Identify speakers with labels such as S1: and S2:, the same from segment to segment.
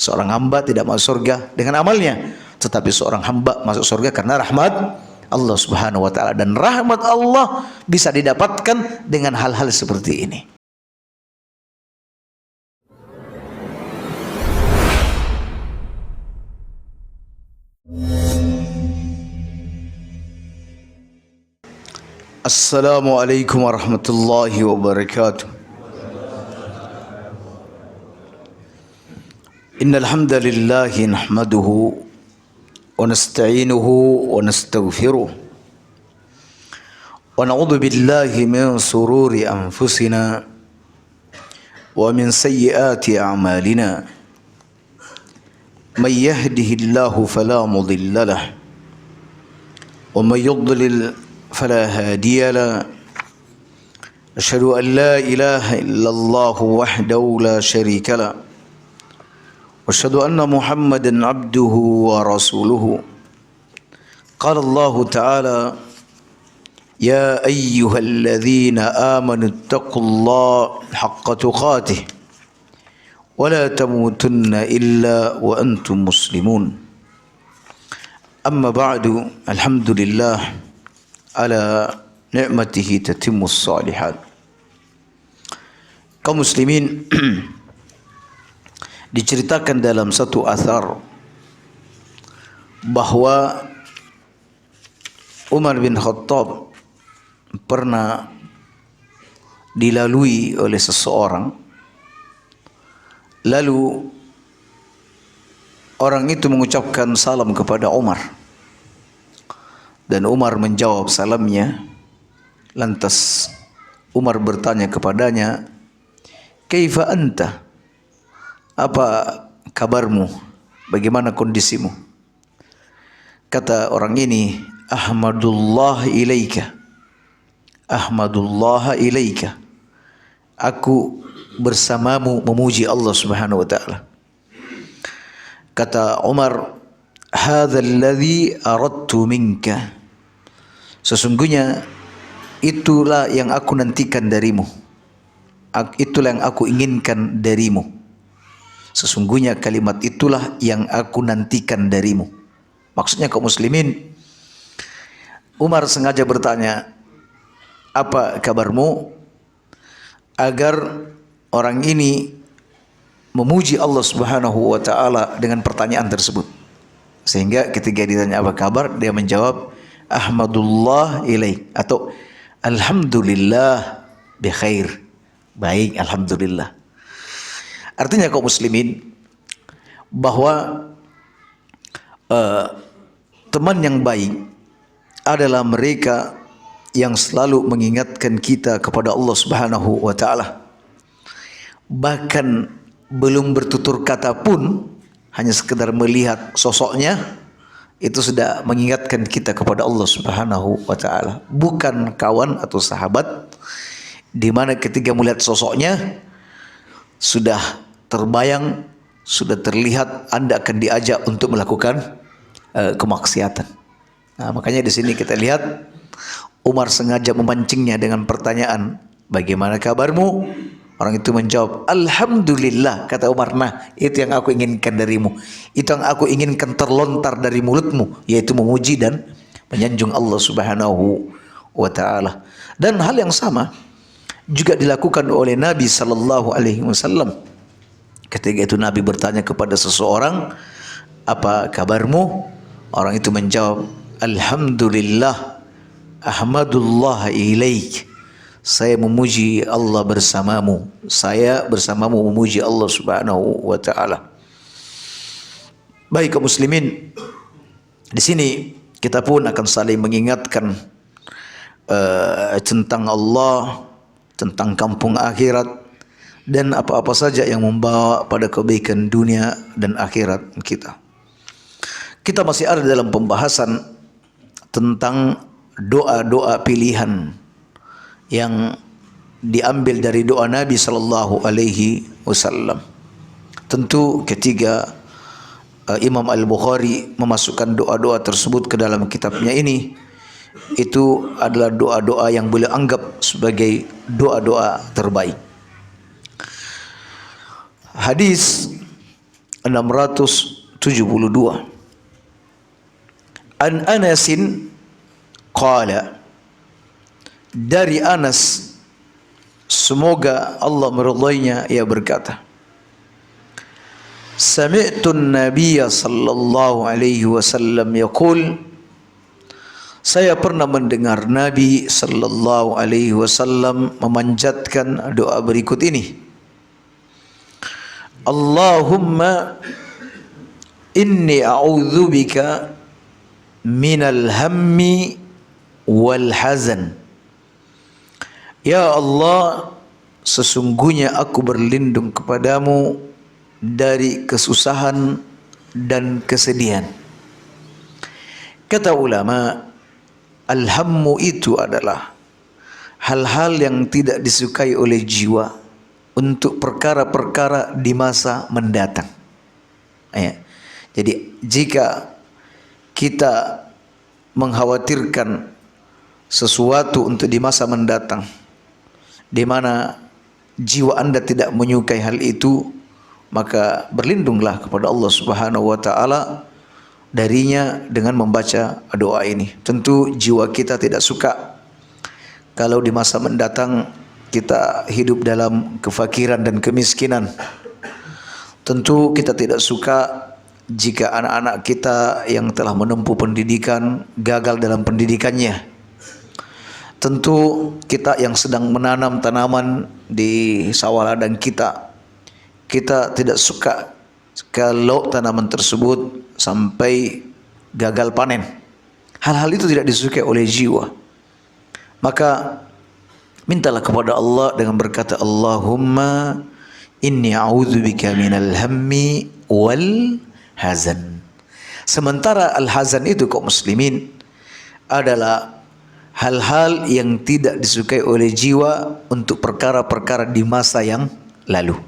S1: Seorang hamba tidak masuk surga dengan amalnya, tetapi seorang hamba masuk surga karena rahmat Allah Subhanahu wa taala, dan rahmat Allah bisa didapatkan dengan hal-hal seperti ini. Assalamualaikum warahmatullahi wabarakatuh. Innal hamdalillah nahmaduhu wa nasta'inuhu wa nastaghfiruh wa na'udzu billahi min sururi anfusina wa min sayyiati a'malina. May yahdihillahu fala mudilla lahu wa may yudlil fala hadiya lahu. Asyhadu an la ilaha illallah wahdahu la syarika lahu واشهد ان محمدا عبده ورسوله. قال الله تعالى: يا ايها الذين امنوا اتقوا الله حق تقاته ولا تموتن الا وانتم مسلمون. اما بعد، الحمد لله على نعمته تتم الصالحات. Kaum muslimin, diceritakan dalam satu athar bahwa Umar bin Khattab pernah dilalui oleh seseorang, lalu orang itu mengucapkan salam kepada Umar, dan Umar menjawab salamnya. Lantas Umar bertanya kepadanya, "Kaifa anta?" Apa kabarmu? Bagaimana kondisimu? Kata orang ini, "Ahmadullah ilaika. Ahmadullah ilaika." Aku bersamamu memuji Allah Subhanahu wa taala. Kata Umar, "Hadzal ladzi aradtu minka." Sesungguhnya itulah yang aku nantikan darimu. Itulah yang aku inginkan darimu. Sesungguhnya kalimat itulah yang aku nantikan darimu. Maksudnya kaum muslimin, Umar sengaja bertanya, "Apa kabarmu?" agar orang ini memuji Allah Subhanahu wa taala dengan pertanyaan tersebut. Sehingga ketika ditanya apa kabar, dia menjawab, "Ahmadullah ilaik," atau "Alhamdulillah bi khair." Baik, alhamdulillah. Artinya kaum muslimin, bahwa teman yang baik adalah mereka yang selalu mengingatkan kita kepada Allah Subhanahu wa taala. Bahkan belum bertutur kata pun, hanya sekedar melihat sosoknya itu sudah mengingatkan kita kepada Allah Subhanahu wa taala. Bukan kawan atau sahabat, di mana ketika melihat sosoknya sudah terbayang, sudah terlihat Anda akan diajak untuk melakukan kemaksiatan. Nah, makanya di sini kita lihat Umar sengaja memancingnya dengan pertanyaan, "Bagaimana kabarmu?" Orang itu menjawab, "Alhamdulillah." Kata Umar, "Nah, itu yang aku inginkan darimu. Itu yang aku inginkan terlontar dari mulutmu, yaitu memuji dan menyanjung Allah Subhanahu wa taala." Dan hal yang sama juga dilakukan oleh Nabi sallallahu alaihi wasallam. Ketika itu Nabi bertanya kepada seseorang, "Apa kabarmu?" Orang itu menjawab, "Alhamdulillah, ahmadullah ilaik." Saya memuji Allah bersamamu. Saya bersamamu memuji Allah Subhanahu wa taala. Baik kaum muslimin, di sini kita pun akan saling mengingatkan tentang Allah, tentang kampung akhirat, dan apa-apa saja yang membawa pada kebaikan dunia dan akhirat kita. Kita masih ada dalam pembahasan tentang doa-doa pilihan yang diambil dari doa Nabi sallallahu alaihi wasallam. Tentu ketika Imam Al-Bukhari memasukkan doa-doa tersebut ke dalam kitabnya ini, itu adalah doa-doa yang beliau anggap sebagai doa-doa terbaik. Hadis 672. An Anasin qala, dari Anas, semoga Allah meridainya, ia berkata, sami'tu an-nabiyya sallallahu alaihi wasallam yaqul, saya pernah mendengar Nabi sallallahu alaihi wasallam memanjatkan doa berikut ini, Allahumma inni a'udzubika minal hammi wal hazan. Ya Allah, sesungguhnya aku berlindung kepadamu dari kesusahan dan kesedihan. Kata ulama, al-hammu itu adalah hal-hal yang tidak disukai oleh jiwa untuk perkara-perkara di masa mendatang. Ya. Jadi jika kita mengkhawatirkan sesuatu untuk di masa mendatang, di mana jiwa Anda tidak menyukai hal itu, maka berlindunglah kepada Allah Subhanahu wa taala darinya dengan membaca doa ini. Tentu jiwa kita tidak suka kalau di masa mendatang kita hidup dalam kefakiran dan kemiskinan. Tentu kita tidak suka jika anak-anak kita yang telah menempuh pendidikan gagal dalam pendidikannya. Tentu kita yang sedang menanam tanaman di sawah ladang kita tidak suka kalau tanaman tersebut sampai gagal panen. Hal-hal itu tidak disukai oleh jiwa. Maka mintalah kepada Allah dengan berkata, Allahumma inni a'udzubika minal hammi wal hazan. Sementara al-hazan itu kaum muslimin adalah hal-hal yang tidak disukai oleh jiwa untuk perkara-perkara di masa yang lalu.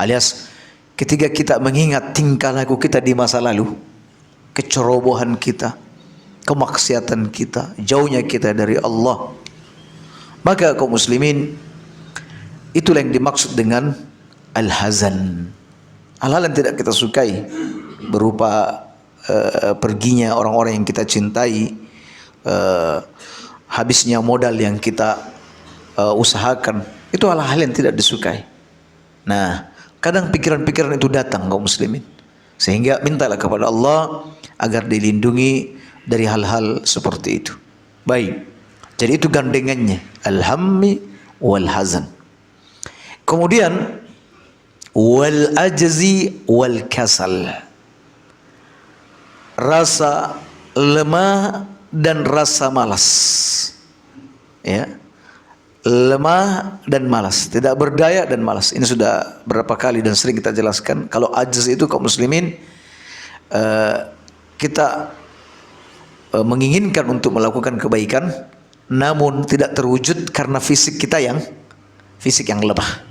S1: Alias ketika kita mengingat tingkah laku kita di masa lalu, kecerobohan kita, kemaksiatan kita, jauhnya kita dari Allah, maka kaum muslimin, itulah yang dimaksud dengan al-hazan. Hal-hal yang tidak kita sukai berupa perginya orang-orang yang kita cintai, habisnya modal yang kita usahakan, itu hal-hal yang tidak disukai. Nah, kadang pikiran-pikiran itu datang kaum muslimin, sehingga mintalah kepada Allah agar dilindungi dari hal-hal seperti itu. Baik, jadi itu gandengannya, al-hammi wal hazan. Kemudian wal ajzi wal kasal, rasa lemah dan rasa malas. Ya, lemah dan malas, tidak berdaya dan malas. Ini sudah berapa kali dan sering kita jelaskan. Kalau ajz itu kaum muslimin, kita menginginkan untuk melakukan kebaikan, namun tidak terwujud karena fisik kita yang lemah.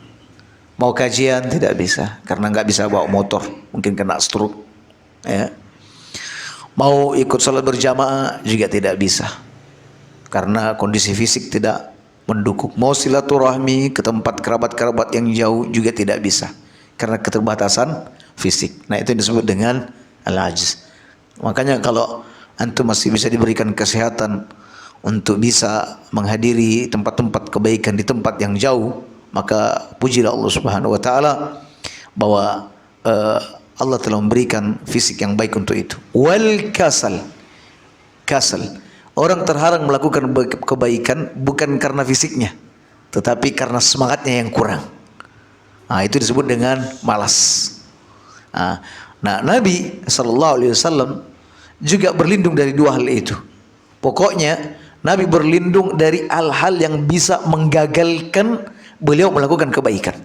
S1: Mau kajian tidak bisa karena nggak bisa bawa motor, mungkin kena stroke. Ya. Mau ikut salat berjamaah juga tidak bisa karena kondisi fisik tidak mendukung. Mau silaturahmi ke tempat kerabat-kerabat yang jauh juga tidak bisa karena keterbatasan fisik. Nah, itu disebut dengan al-ajz. Makanya kalau antum masih bisa diberikan kesehatan untuk bisa menghadiri tempat-tempat kebaikan di tempat yang jauh, maka pujilah Allah Subhanahu wa taala bahwa Allah telah memberikan fisik yang baik untuk itu. Wal kasal, orang terhalang melakukan kebaikan bukan karena fisiknya, tetapi karena semangatnya yang kurang. Nah, itu disebut dengan malas. Nah, Nabi SAW juga berlindung dari dua hal itu. Pokoknya Nabi berlindung dari hal-hal yang bisa menggagalkan beliau melakukan kebaikan,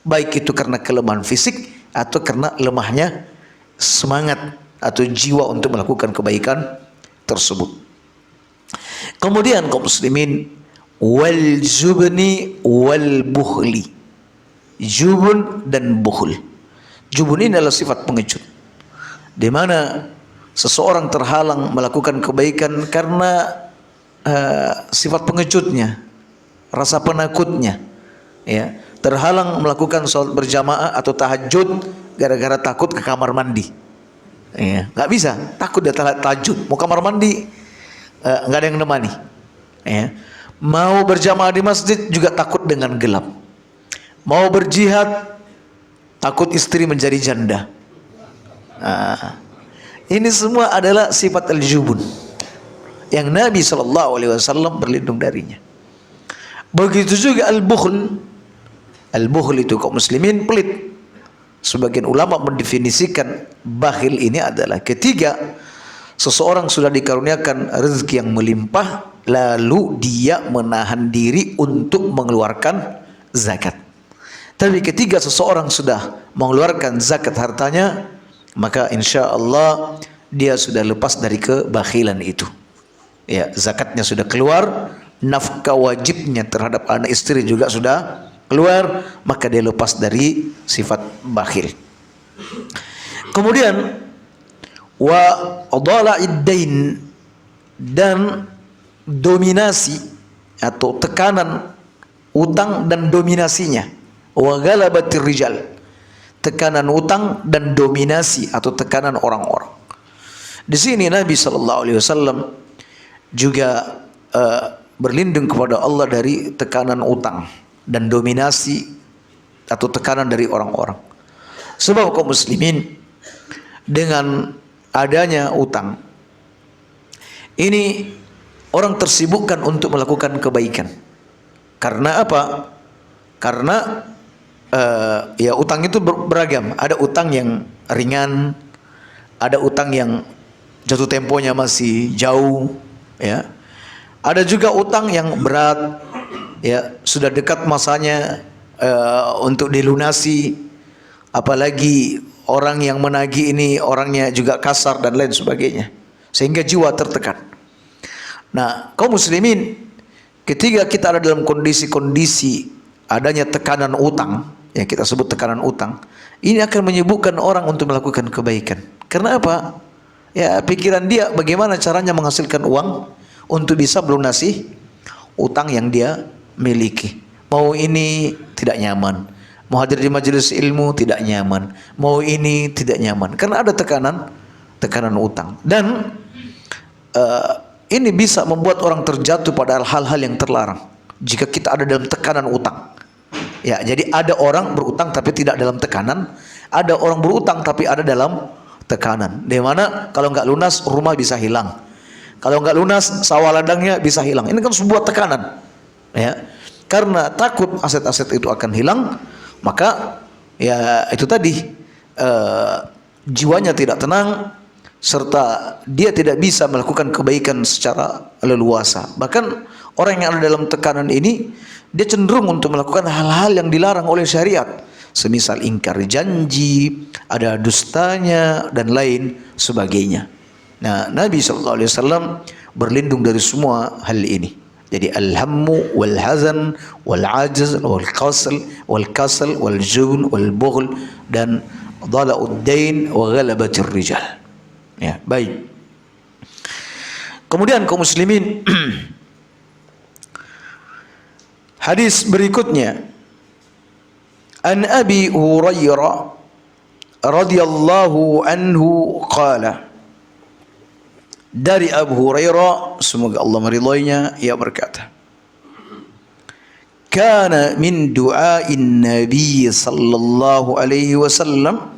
S1: baik itu karena kelemahan fisik atau karena lemahnya semangat atau jiwa untuk melakukan kebaikan tersebut. Kemudian kaum muslimin, wal jubni wal bukhli, jubun dan bukhul. Jubun ini adalah sifat pengecut, di mana seseorang terhalang melakukan kebaikan karena sifat pengecutnya, rasa penakutnya, ya, terhalang melakukan salat berjamaah atau tahajud gara-gara takut ke kamar mandi. Ya, nggak bisa, takut dia tahajud. Mau kamar mandi nggak ada yang nemani. Ya. Mau berjamaah di masjid juga takut dengan gelap. Mau berjihad takut istri menjadi janda. Ini semua adalah sifat al-jubun yang Nabi SAW berlindung darinya. Begitu juga al-bukhl. Al-bukhl itu kaum muslimin pelit. Sebagian ulama mendefinisikan bakhil ini adalah ketika seseorang sudah dikaruniakan rezeki yang melimpah, lalu dia menahan diri untuk mengeluarkan zakat. Tapi ketika seseorang sudah mengeluarkan zakat hartanya, maka insya Allah dia sudah lepas dari kebakhilan itu. Ya, zakatnya sudah keluar, nafkah wajibnya terhadap anak istri juga sudah keluar, maka dia lepas dari sifat bakhil. Kemudian wa dhala'id dain, dan dominasi atau tekanan utang dan dominasinya. Wa ghalabatir rijal, tekanan utang dan dominasi atau tekanan orang-orang. Di sini Nabi SAW juga berlindung kepada Allah dari tekanan utang dan dominasi atau tekanan dari orang-orang. Sebab kaum muslimin dengan adanya utang ini orang tersibukkan untuk melakukan kebaikan. Karena apa? Karena ya utang itu beragam. Ada utang yang ringan, ada utang yang jatuh temponya masih jauh, ya. Ada juga utang yang berat, ya, sudah dekat masanya untuk dilunasi. Apalagi orang yang menagih ini orangnya juga kasar dan lain sebagainya, sehingga jiwa tertekan. Nah, kaum muslimin, ketika kita ada dalam kondisi-kondisi adanya tekanan utang, ya kita sebut tekanan utang, ini akan menyibukkan orang untuk melakukan kebaikan. Karena apa? Ya, pikiran dia bagaimana caranya menghasilkan uang untuk bisa melunasi utang yang dia miliki. Mau ini tidak nyaman, mau hadir di majelis ilmu tidak nyaman, mau ini tidak nyaman, karena ada tekanan utang. Dan ini bisa membuat orang terjatuh pada hal-hal yang terlarang jika kita ada dalam tekanan utang. Ya, jadi ada orang berutang tapi tidak dalam tekanan, ada orang berutang tapi ada dalam tekanan. Di mana kalau nggak lunas rumah bisa hilang, kalau nggak lunas sawah ladangnya bisa hilang. Ini kan sebuah tekanan, ya. Karena takut aset-aset itu akan hilang, maka ya itu tadi jiwanya tidak tenang, serta dia tidak bisa melakukan kebaikan secara leluasa. Bahkan orang yang ada dalam tekanan ini, dia cenderung untuk melakukan hal-hal yang dilarang oleh syariat, semisal ingkar janji, ada dustanya dan lain sebagainya. Nah, Nabi SAW berlindung dari semua hal ini. Jadi al-hammu wal hazan wal ajz wal kasal wal jubn wal bughl dan dhala'ud dain wa ghalabatir rijal. Ya, baik. Kemudian kaum muslimin, hadis berikutnya, an Abi Hurairah radhiyallahu anhu qala, dari Abu Hurairah semoga Allah meridhoinya, ia berkata, kana min du'ain Nabi sallallahu alaihi wasallam,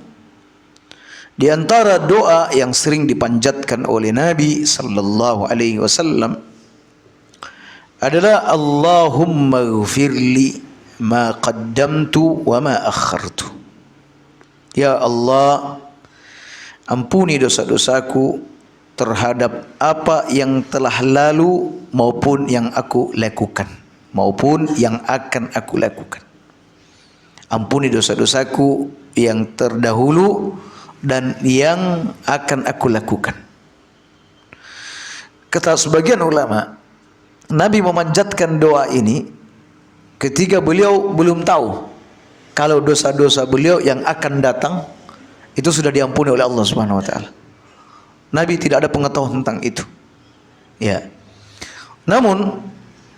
S1: di antara doa yang sering dipanjatkan oleh Nabi sallallahu alaihi wasallam adalah Allahumma ighfirli ma qaddamtu wa ma akhartu. Ya Allah, ampuni dosa-dosaku terhadap apa yang telah lalu maupun yang aku lakukan, maupun yang akan aku lakukan. Ampuni dosa-dosaku yang terdahulu dan yang akan aku lakukan. Kata sebagian ulama, Nabi memanjatkan doa ini ketika beliau belum tahu kalau dosa-dosa beliau yang akan datang itu sudah diampuni oleh Allah Subhanahu wa taala. Nabi tidak ada pengetahuan tentang itu. Ya. Namun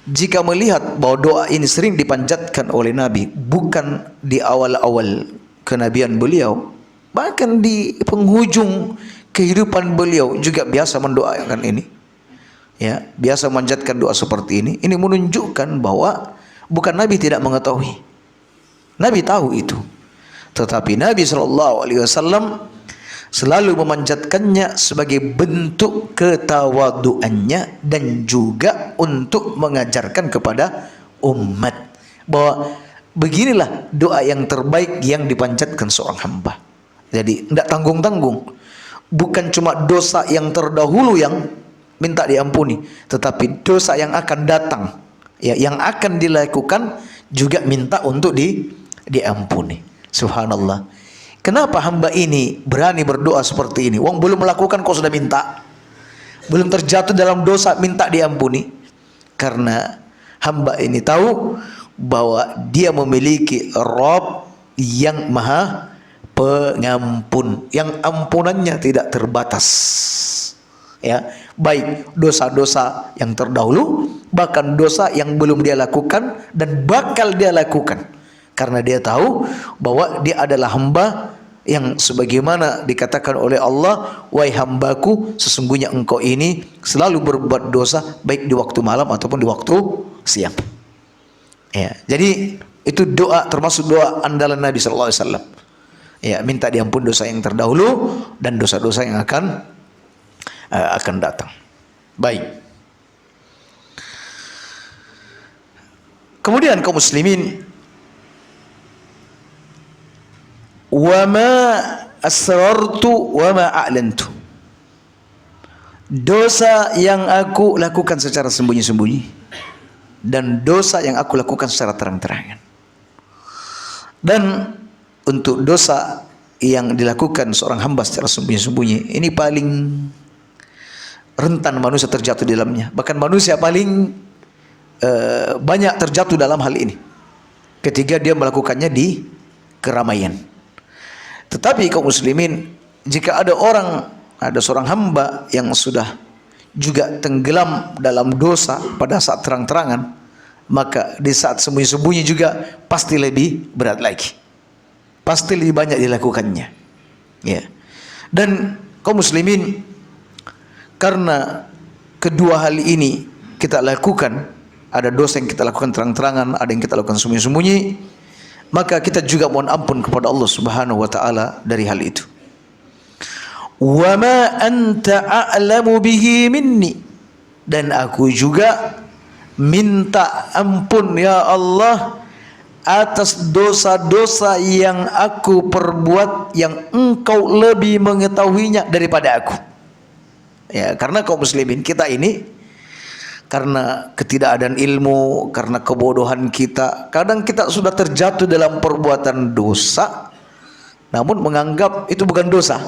S1: jika melihat bahwa doa ini sering dipanjatkan oleh Nabi bukan di awal-awal kenabian beliau, Bahkan di penghujung kehidupan beliau juga biasa mendoakan ini. Ya, biasa memanjatkan doa seperti ini. Ini menunjukkan bahwa bukan Nabi tidak mengetahui. Nabi tahu itu. Tetapi Nabi SAW selalu memanjatkannya sebagai bentuk ketawaduannya dan juga untuk mengajarkan kepada umat bahwa beginilah doa yang terbaik yang dipanjatkan seorang hamba. Jadi tidak tanggung-tanggung. Bukan cuma dosa yang terdahulu yang minta diampuni, tetapi dosa yang akan datang, ya, yang akan dilakukan juga minta untuk diampuni. Subhanallah. Kenapa hamba ini berani berdoa seperti ini? Wong belum melakukan kok sudah minta. Belum terjatuh dalam dosa minta diampuni. Karena hamba ini tahu bahwa dia memiliki Rabb yang maha pengampun, yang ampunannya tidak terbatas. Ya, baik dosa-dosa yang terdahulu, bahkan dosa yang belum dia lakukan dan bakal dia lakukan. Karena dia tahu bahwa dia adalah hamba yang sebagaimana dikatakan oleh Allah, wahai hambaku, sesungguhnya engkau ini selalu berbuat dosa baik di waktu malam ataupun di waktu siang. Ya, jadi itu doa termasuk doa andalan Nabi SAW. Ya, minta diampun dosa yang terdahulu dan dosa-dosa yang akan datang. Baik. Kemudian kaum muslimin, wa ma asrartu wa ma a'lantu. Dosa yang aku lakukan secara sembunyi-sembunyi dan dosa yang aku lakukan secara terang-terangan. Dan untuk dosa yang dilakukan seorang hamba secara sembunyi-sembunyi, ini paling rentan manusia terjatuh di dalamnya. Bahkan manusia paling banyak terjatuh dalam hal ini ketika dia melakukannya di keramaian. Tetapi kaum muslimin, jika ada seorang hamba yang sudah juga tenggelam dalam dosa pada saat terang-terangan, maka di saat sembunyi-sembunyi juga pasti lebih berat lagi. Pasti lebih banyak dilakukannya. Ya. Dan kaum muslimin, karena kedua hal ini kita lakukan, ada dosa yang kita lakukan terang-terangan, ada yang kita lakukan sembunyi-sembunyi, maka kita juga mohon ampun kepada Allah Subhanahu wa taala dari hal itu. Wa ma anta a'lamu bihi minni, dan aku juga minta ampun ya Allah atas dosa-dosa yang aku perbuat yang engkau lebih mengetahuinya daripada aku. Ya, karena kaum muslimin kita ini, karena ketidakadaan ilmu, karena kebodohan kita, kadang kita sudah terjatuh dalam perbuatan dosa, namun menganggap itu bukan dosa,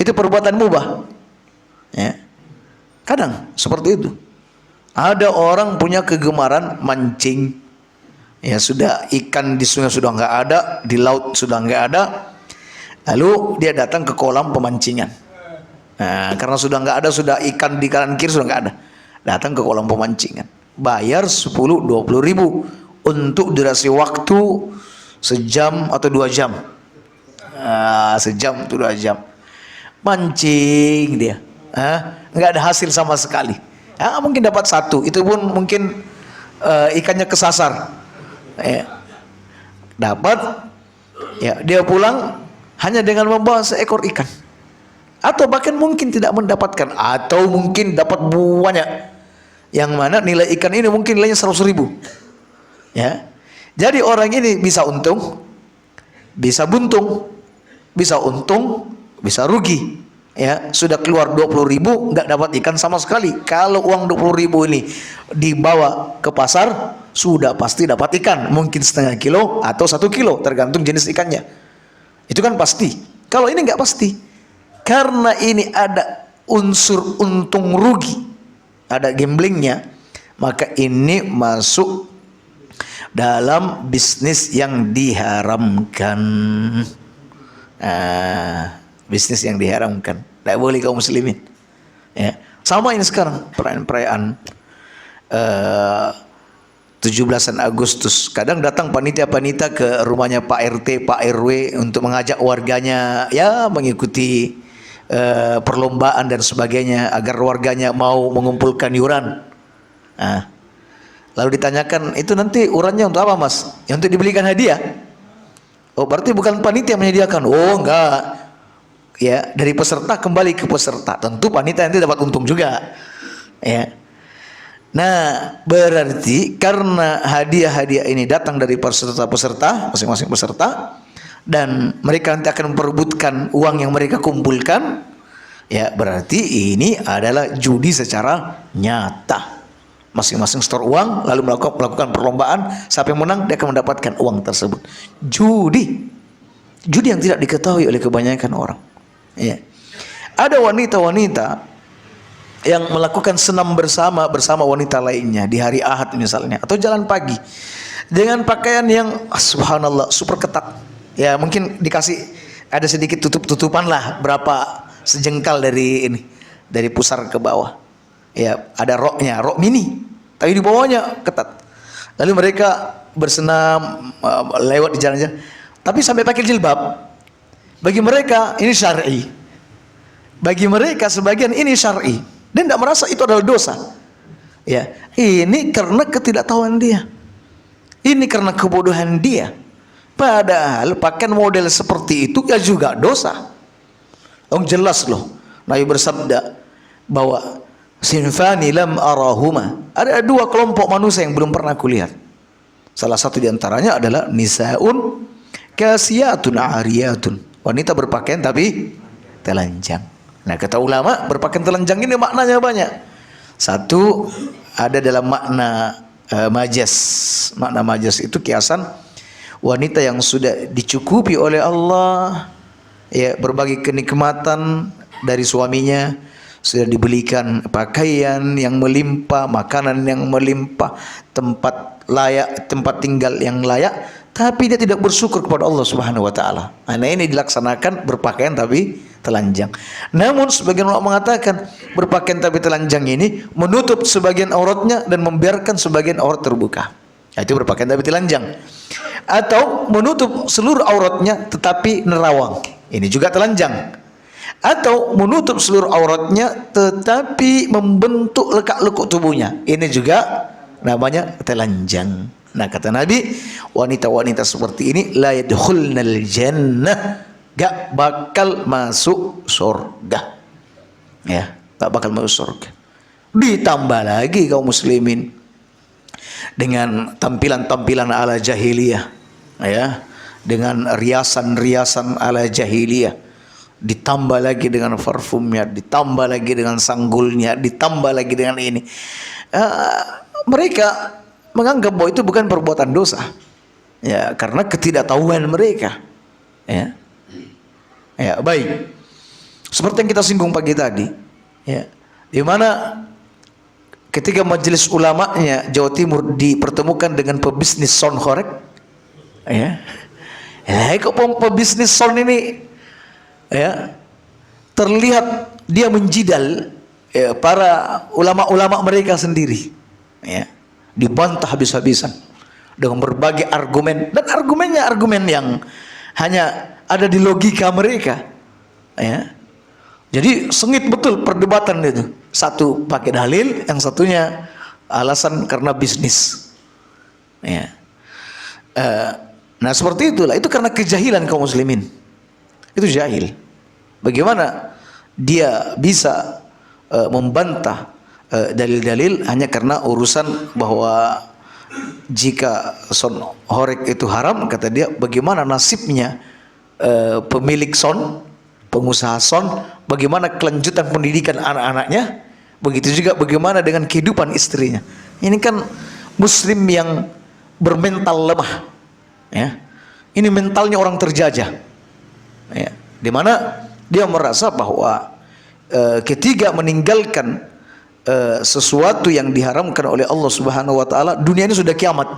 S1: itu perbuatan mubah. Ya, kadang seperti itu. Ada orang punya kegemaran mancing. Ya, sudah ikan di sungai sudah nggak ada, di laut sudah nggak ada, lalu dia datang ke kolam pemancingan. Nah, karena sudah nggak ada, sudah ikan di kanan kiri sudah nggak ada, datang ke kolam pemancingan, bayar 10-20 ribu untuk durasi waktu sejam atau 2 jam. Sejam atau 2 jam mancing dia, nggak ada hasil sama sekali. Mungkin dapat satu, itu pun mungkin ikannya kesasar. Dapat, ya, dia pulang hanya dengan membawa seekor ikan, atau bahkan mungkin tidak mendapatkan, atau mungkin dapat banyak, yang mana nilai ikan ini mungkin nilainya 100 ribu. Ya, jadi orang ini bisa untung, bisa buntung, bisa untung, bisa rugi. Ya, sudah keluar 20 ribu nggak dapat ikan sama sekali. Kalau uang 20 ribu ini dibawa ke pasar, sudah pasti dapat ikan, mungkin setengah kilo atau 1 kilo, tergantung jenis ikannya. Itu kan pasti. Kalau ini nggak pasti, karena ini ada unsur untung rugi, ada gamblingnya, maka ini masuk dalam bisnis yang diharamkan. Bisnis yang diharamkan, tidak boleh kaum muslimin. Ya, sama ini sekarang perayaan 17 Agustus. Kadang datang panitia-panitia ke rumahnya Pak RT, Pak RW untuk mengajak warganya ya mengikuti perlombaan dan sebagainya agar warganya mau mengumpulkan yuran. Nah, lalu ditanyakan, itu nanti urannya untuk apa mas? Ya, untuk dibelikan hadiah. Oh berarti bukan panitia menyediakan? Oh enggak. Ya dari peserta kembali ke peserta. Tentu panitia nanti dapat untung juga. Ya. Nah, berarti karena hadiah-hadiah ini datang dari peserta-peserta, masing-masing peserta, dan mereka nanti akan memperebutkan uang yang mereka kumpulkan, ya berarti ini adalah judi secara nyata. Masing-masing store uang, lalu melakukan perlombaan, siapa yang menang dia akan mendapatkan uang tersebut. Judi yang tidak diketahui oleh kebanyakan orang. Ya. Ada wanita-wanita yang melakukan senam bersama wanita lainnya di hari Ahad misalnya, atau jalan pagi dengan pakaian yang subhanallah super ketat. Ya mungkin dikasih ada sedikit tutupan lah, berapa sejengkal dari ini, dari pusar ke bawah. Ya ada roknya, rok mini, tapi di bawahnya ketat. Lalu mereka bersenam lewat di jalan-jalan, tapi sampai pakai jilbab. Bagi mereka ini syar'i. Bagi mereka sebagian ini syar'i. Dan tidak merasa itu adalah dosa. Ya, ini karena ketidaktahuan dia. Ini karena kebodohan dia. Padahal pakaian model seperti itu ya juga dosa. Jelas loh. Nabi bersabda bahwa sinfani lam arahuma. Ada dua kelompok manusia yang belum pernah kulihat. Salah satu diantaranya adalah nisaun kasiyatun ariyatun. Wanita berpakaian tapi telanjang. Nah kata ulama, berpakaian telanjang ini maknanya banyak. Satu, ada dalam makna majas. Makna majas itu kiasan wanita yang sudah dicukupi oleh Allah, ya berbagai kenikmatan dari suaminya, sudah dibelikan pakaian yang melimpah, makanan yang melimpah, tempat layak, tempat tinggal yang layak, tapi dia tidak bersyukur kepada Allah Subhanahu wa taala. Nah, ini dilaksanakan berpakaian tapi telanjang. Namun sebagian ulama mengatakan berpakaian tapi telanjang ini menutup sebagian auratnya dan membiarkan sebagian aurat terbuka. Itu berpakaian tapi telanjang. Atau menutup seluruh auratnya tetapi nerawang. Ini juga telanjang. Atau menutup seluruh auratnya tetapi membentuk lekak-lekuk tubuhnya. Ini juga namanya telanjang. Nah kata Nabi, wanita-wanita seperti ini la yadkhulnal jannah, gak bakal masuk surga. Ya, gak bakal masuk surga. Ditambah lagi kaum muslimin dengan tampilan-tampilan ala jahiliyah, ya, dengan riasan-riasan ala jahiliyah, ditambah lagi dengan parfumnya, ditambah lagi dengan sanggulnya, ditambah lagi dengan ini. Mereka menganggap bahwa itu bukan perbuatan dosa, ya, karena ketidaktahuan mereka. Ya. Ya, baik. Seperti yang kita singgung pagi tadi, ya, di mana ketika majelis ulamanya Jawa Timur dipertemukan dengan pebisnis sound horeg, ya, kok pebisnis sound ini, ya, terlihat dia menjidal, ya, para ulama-ulama mereka sendiri, ya, dibantah habis-habisan dengan berbagai argumen, dan argumennya argumen yang hanya ada di logika mereka, ya. Jadi sengit betul perdebatan itu. Satu pakai dalil, yang satunya alasan karena bisnis. Ya. Nah seperti itulah. Itu karena kejahilan kaum muslimin. Itu jahil. Bagaimana dia bisa membantah dalil-dalil hanya karena urusan bahwa jika sound horeg itu haram, kata dia, bagaimana nasibnya pemilik sound, pengusaha sound, bagaimana kelanjutan pendidikan anak-anaknya, begitu juga bagaimana dengan kehidupan istrinya. Ini kan muslim yang bermental lemah, ya. Ini mentalnya orang terjajah, ya. Dimana dia merasa bahwa ketika meninggalkan sesuatu yang diharamkan oleh Allah Subhanahu wa taala, dunia ini sudah kiamat,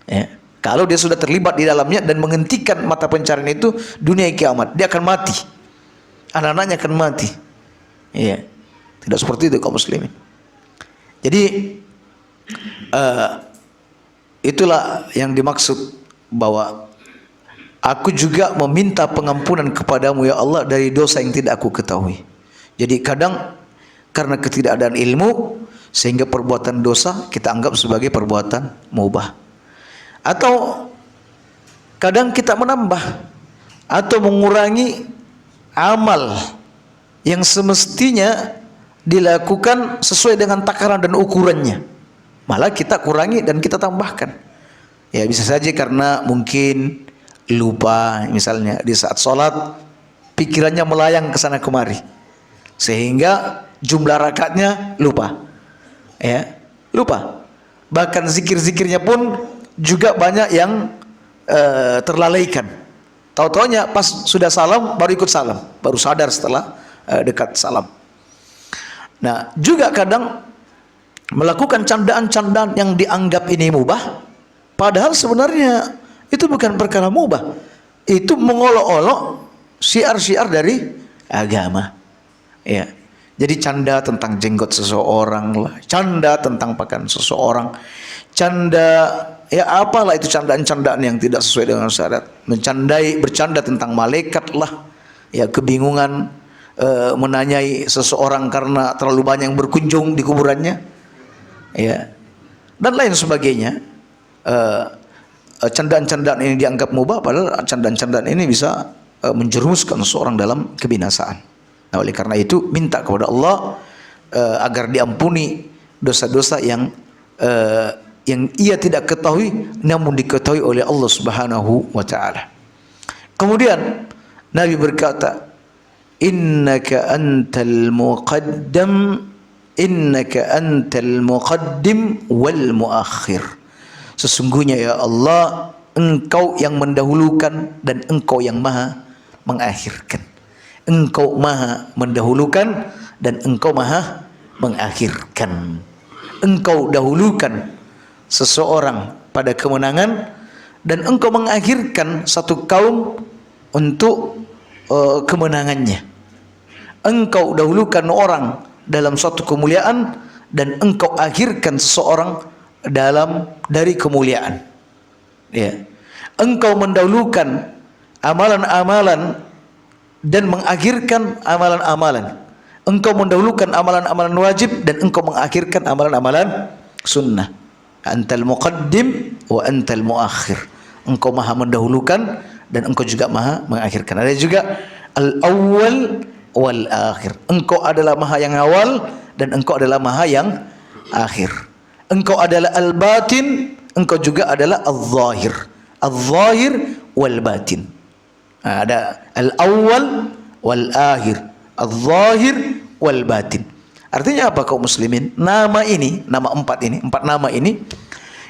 S1: ya. Kalau dia sudah terlibat di dalamnya dan menghentikan mata pencarian itu, dunia kiamat, dia akan mati, anak-anaknya akan mati. Iya, tidak seperti itu kaum muslimin. Jadi itulah yang dimaksud bahwa aku juga meminta pengampunan kepadamu ya Allah dari dosa yang tidak aku ketahui. Jadi kadang karena ketidakadaan ilmu sehingga perbuatan dosa kita anggap sebagai perbuatan mubah. Atau kadang kita menambah atau mengurangi amal yang semestinya dilakukan sesuai dengan takaran dan ukurannya. Malah kita kurangi dan kita tambahkan. Ya bisa saja karena mungkin lupa, misalnya di saat sholat pikirannya melayang ke sana kemari sehingga jumlah rakaatnya lupa, ya lupa. Bahkan zikir-zikirnya pun juga banyak yang terlalaikan. Tahu-taunya pas sudah salam baru ikut salam, baru sadar setelah dekat salam. Nah juga kadang melakukan candaan-candaan yang dianggap ini mubah, padahal sebenarnya itu bukan perkara mubah. Itu mengolok-olok syiar-syiar dari agama. Ya. Jadi canda tentang jenggot seseorang lah, canda tentang pakaian seseorang, canda ya apalah itu candaan-candaan yang tidak sesuai dengan syariat. Bercanda tentang malaikat lah. Ya kebingungan menanyai seseorang karena terlalu banyak yang berkunjung di kuburannya. Ya. Dan lain sebagainya. Candaan-candaan ini dianggap mubah, padahal candaan-candaan ini bisa menjerumuskan seorang dalam kebinasaan. Nah oleh karena itu minta kepada Allah agar diampuni dosa-dosa yang ia tidak ketahui namun diketahui oleh Allah Subhanahu wa taala. Kemudian Nabi berkata, innaka antal muqaddim wal muakhir. Sesungguhnya ya Allah, Engkau yang mendahulukan dan Engkau yang maha mengakhirkan. Engkau maha mendahulukan dan Engkau maha mengakhirkan. Engkau dahulukan seseorang pada kemenangan dan Engkau mengakhirkan satu kaum untuk kemenangannya. Engkau dahulukan orang dalam suatu kemuliaan dan Engkau akhirkan seseorang dari kemuliaan. Ya. Engkau mendahulukan amalan-amalan dan mengakhirkan amalan-amalan. Engkau mendahulukan amalan-amalan wajib dan engkau mengakhirkan amalan-amalan sunnah. Antal muqaddim wa antal muakhir. Engkau maha mendahulukan dan engkau juga maha mengakhirkan. Ada juga al-awwal wal akhir. Engkau adalah maha yang awal dan engkau adalah maha yang akhir. Engkau adalah al-batin, engkau juga adalah al-zahir. Al-zahir wal batin. Nah, ada al-awwal wal akhir, al-zahir wal batin. Artinya apa kaum muslimin? Nama ini, nama empat nama ini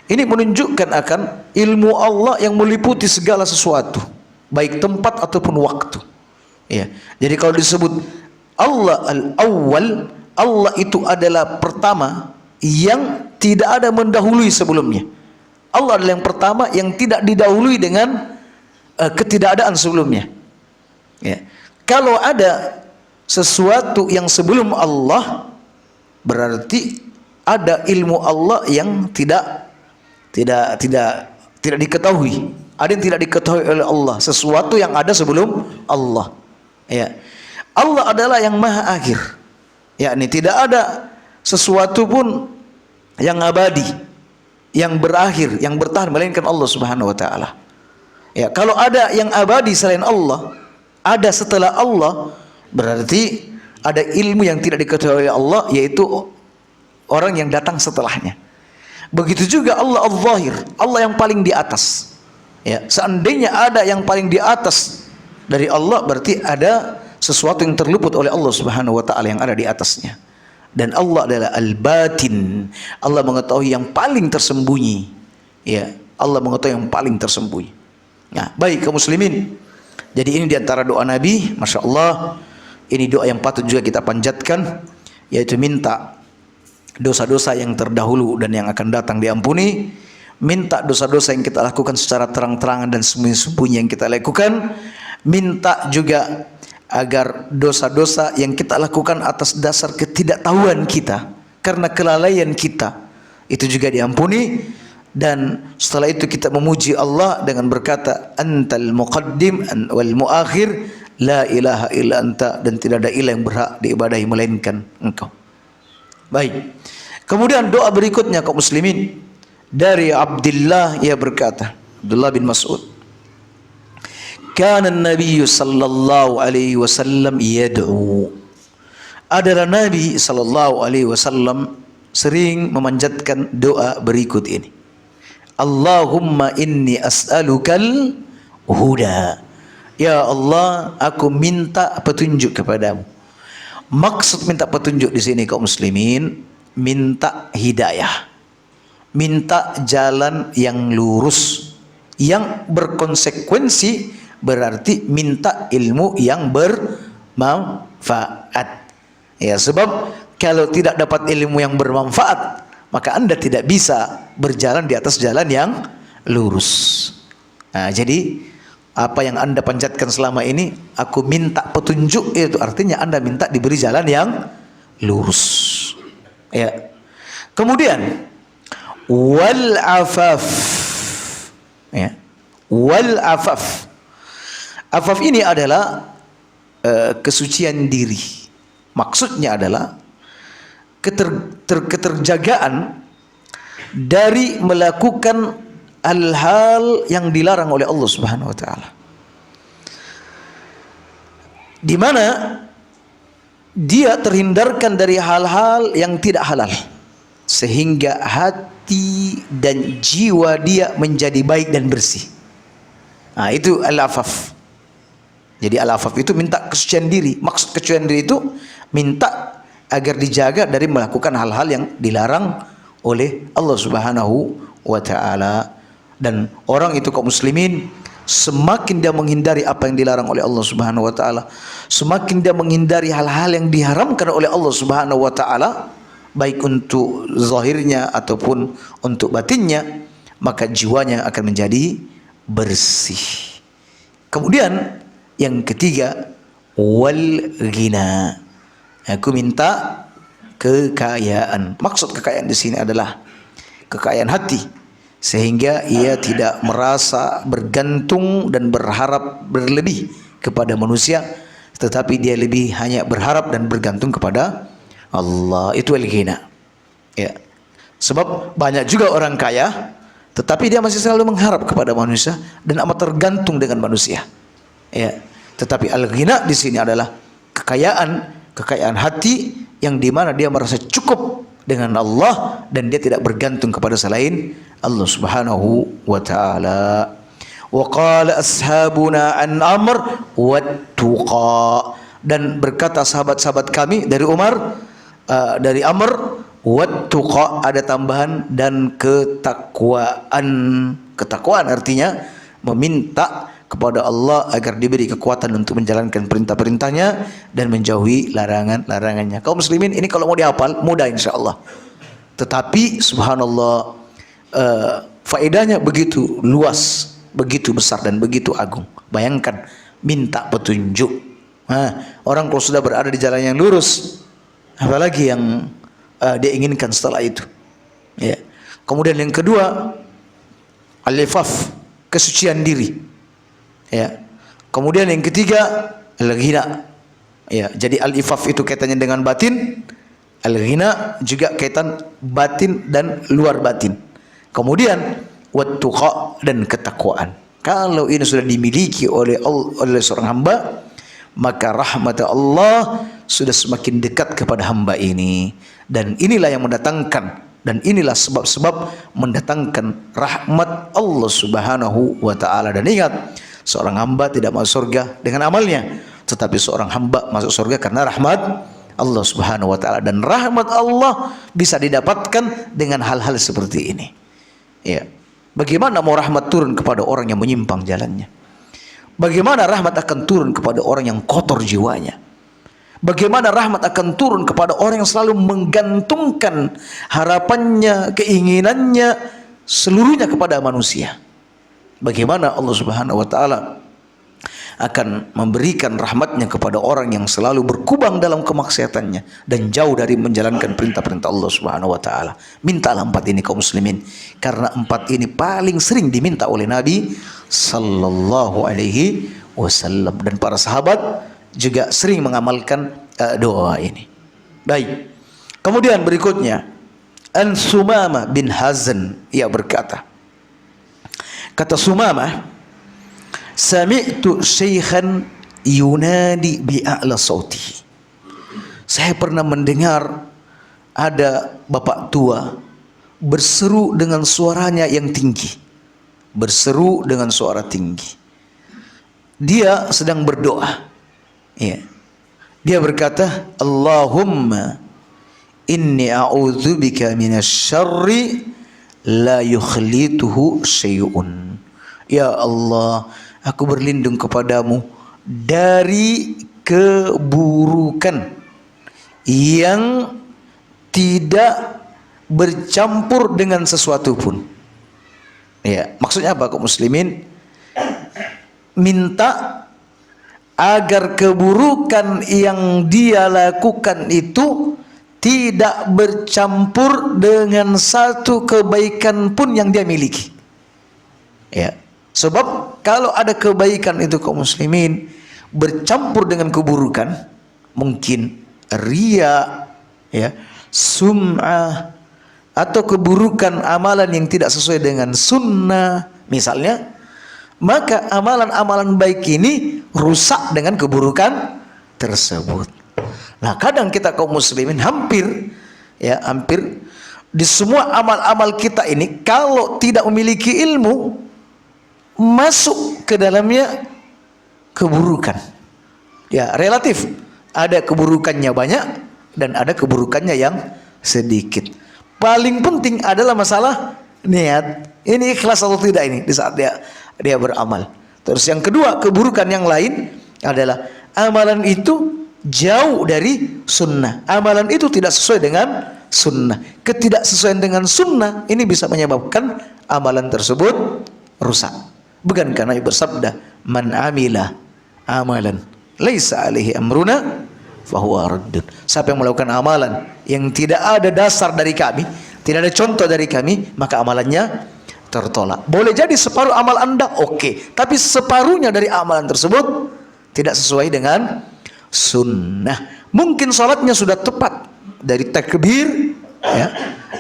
S1: menunjukkan akan ilmu Allah yang meliputi segala sesuatu, baik tempat ataupun waktu. Ya. Jadi kalau disebut Allah al-awwal, Allah itu adalah pertama yang tidak ada mendahului sebelumnya. Allah adalah yang pertama yang tidak didahului dengan ketidakadaan sebelumnya. Ya. Kalau ada sesuatu yang sebelum Allah, berarti ada ilmu Allah yang tidak diketahui. Ada yang tidak diketahui oleh Allah, sesuatu yang ada sebelum Allah. Ya. Allah adalah yang maha akhir. Yakni tidak ada sesuatu pun yang abadi, yang berakhir, yang bertahan melainkan Allah Subhanahu wa taala. Ya, kalau ada yang abadi selain Allah, ada setelah Allah, berarti ada ilmu yang tidak diketahui oleh Allah, yaitu orang yang datang setelahnya. Begitu juga Allah al-zahir, Allah yang paling di atas. Ya, seandainya ada yang paling di atas dari Allah, berarti ada sesuatu yang terluput oleh Allah Subhanahu wa taala yang ada di atasnya. Dan Allah adalah al-batin. Allah mengetahui yang paling tersembunyi. Ya, Allah mengetahui yang paling tersembunyi. Nah, baik kaum muslimin. Jadi ini diantara doa Nabi, masya Allah. Ini doa yang patut juga kita panjatkan, yaitu minta dosa-dosa yang terdahulu dan yang akan datang diampuni. Minta dosa-dosa yang kita lakukan secara terang-terangan dan sembunyi-sembunyi yang kita lakukan. Minta juga agar dosa-dosa yang kita lakukan atas dasar ketidaktahuan kita karena kelalaian kita itu juga diampuni. Dan setelah itu kita memuji Allah dengan berkata, antal muqaddim wal muakhir, la ilaha illa anta, dan tidak ada ilah yang berhak diibadahi melainkan engkau. Baik. Kemudian doa berikutnya kaum muslimin dari Abdullah, ia berkata, Abdullah bin Mas'ud, kana an-nabiy sallallahu alaihi wasallam yad'u. Adalah Nabi sallallahu alaihi wasallam sering memanjatkan doa berikut ini. Allahumma inni as'alukal huda. Ya Allah, aku minta petunjuk kepadamu. Maksud minta petunjuk di sini kaum muslimin, minta hidayah. Minta jalan yang lurus, yang berkonsekuensi, berarti minta ilmu yang bermanfaat. Ya, sebab kalau tidak dapat ilmu yang bermanfaat, maka Anda tidak bisa berjalan di atas jalan yang lurus. Nah, jadi apa yang Anda panjatkan selama ini, aku minta petunjuk, itu artinya Anda minta diberi jalan yang lurus. Ya. Kemudian wal afaf. Ya. Wal afaf. Afaf ini adalah kesucian diri. Maksudnya adalah keterjagaan dari melakukan hal-hal yang dilarang oleh Allah Subhanahu wa taala. Di mana dia terhindarkan dari hal-hal yang tidak halal, sehingga hati dan jiwa dia menjadi baik dan bersih. Nah, itu al-afaf. Jadi al-afaf itu minta kesucian diri. Maksud kesucian diri itu minta agar dijaga dari melakukan hal-hal yang dilarang oleh Allah Subhanahu wa taala. Dan orang itu kaum muslimin, semakin dia menghindari apa yang dilarang oleh Allah Subhanahu wa taala, semakin dia menghindari hal-hal yang diharamkan oleh Allah Subhanahu wa taala, baik untuk zahirnya ataupun untuk batinnya, maka jiwanya akan menjadi bersih. Kemudian yang ketiga, wal ghina. Aku minta kekayaan. Maksud kekayaan di sini adalah kekayaan hati, sehingga ia tidak merasa bergantung dan berharap berlebih kepada manusia, tetapi dia lebih hanya berharap dan bergantung kepada Allah. Itu al-ghina. Ya. Sebab banyak juga orang kaya, tetapi dia masih selalu mengharap kepada manusia dan amat tergantung dengan manusia. Ya. Tetapi al-ghina di sini adalah kekayaan hati yang dimana dia merasa cukup dengan Allah dan dia tidak bergantung kepada selain Allah Subhanahu wa taala. Wa qala ashabuna an amr wat tuqa, dan berkata sahabat-sahabat kami dari Umar, dari Amr, wat tuqa, ada tambahan, dan ketakwaan. Ketakwaan artinya meminta kepada Allah agar diberi kekuatan untuk menjalankan perintah-perintahnya dan menjauhi larangan-larangannya. Kaum muslimin, ini kalau mau dihafal mudah insyaallah. Tetapi subhanallah, faedahnya begitu luas, begitu besar dan begitu agung. Bayangkan minta petunjuk. Orang kalau sudah berada di jalan yang lurus, apalagi yang dia inginkan setelah itu. Ya. Kemudian yang kedua, al-ifaf, kesucian diri. Ya. Kemudian yang ketiga, al-ghina. Ya, jadi al-ifaf itu kaitannya dengan batin, al-ghina juga kaitan batin dan luar batin. Kemudian wat-tuqa, dan ketakwaan. Kalau ini sudah dimiliki oleh seorang hamba, maka rahmat Allah sudah semakin dekat kepada hamba ini. Dan inilah yang mendatangkan, dan inilah sebab-sebab mendatangkan rahmat Allah Subhanahu wa taala. Dan ingat, seorang hamba tidak masuk surga dengan amalnya, tetapi seorang hamba masuk surga karena rahmat Allah Subhanahu wa taala. Dan rahmat Allah bisa didapatkan dengan hal-hal seperti ini. Ya. Bagaimana mau rahmat turun kepada orang yang menyimpang jalannya? Bagaimana rahmat akan turun kepada orang yang kotor jiwanya? Bagaimana rahmat akan turun kepada orang yang selalu menggantungkan harapannya, keinginannya seluruhnya kepada manusia? Bagaimana Allah Subhanahu wa taala akan memberikan rahmatnya kepada orang yang selalu berkubang dalam kemaksiatannya dan jauh dari menjalankan perintah-perintah Allah Subhanahu wa taala. Mintalah 4 ini kaum muslimin, karena 4 ini paling sering diminta oleh Nabi sallallahu alaihi wasallam, dan para sahabat juga sering mengamalkan doa ini. Baik. Kemudian berikutnya, An Sumamah bin Hazan, ia berkata, kata Sumamah, sami'tu syaikhan yunadi bi'a'la sautihi. Saya pernah mendengar ada bapak tua berseru dengan suaranya yang tinggi. Berseru dengan suara tinggi. Dia sedang berdoa. Ya. Dia berkata, Allahumma inni a'udzubika minasyarri la yukhlituhu syai'un. Ya Allah, aku berlindung kepadamu dari keburukan yang tidak bercampur dengan sesuatu pun. Ya, maksudnya apa kaum muslimin? Minta agar keburukan yang dia lakukan itu tidak bercampur dengan satu kebaikan pun yang dia miliki. Ya. Sebab kalau ada kebaikan itu kaum muslimin bercampur dengan keburukan, mungkin riya, ya, sum'ah, atau keburukan amalan yang tidak sesuai dengan sunnah misalnya, maka amalan-amalan baik ini rusak dengan keburukan tersebut. Nah, kadang kita kaum muslimin hampir di semua amal-amal kita ini, kalau tidak memiliki ilmu, masuk ke dalamnya keburukan. Ya, relatif. Ada keburukannya banyak dan ada keburukannya yang sedikit. Paling penting adalah masalah niat. Ini ikhlas atau tidak ini di saat dia beramal. Terus yang kedua, keburukan yang lain adalah amalan itu jauh dari sunnah. Amalan itu tidak sesuai dengan sunnah. Ketidaksesuaian dengan sunnah ini bisa menyebabkan amalan tersebut rusak. Bukankah Nabi bersabda, man amila amalan laisa alaihi amruna fahuwa raddun. Siapa yang melakukan amalan yang tidak ada dasar dari kami, tidak ada contoh dari kami, maka amalannya tertolak. Boleh jadi separuh amal Anda oke, tapi separuhnya dari amalan tersebut tidak sesuai dengan sunnah. Mungkin salatnya sudah tepat dari takbir, ya,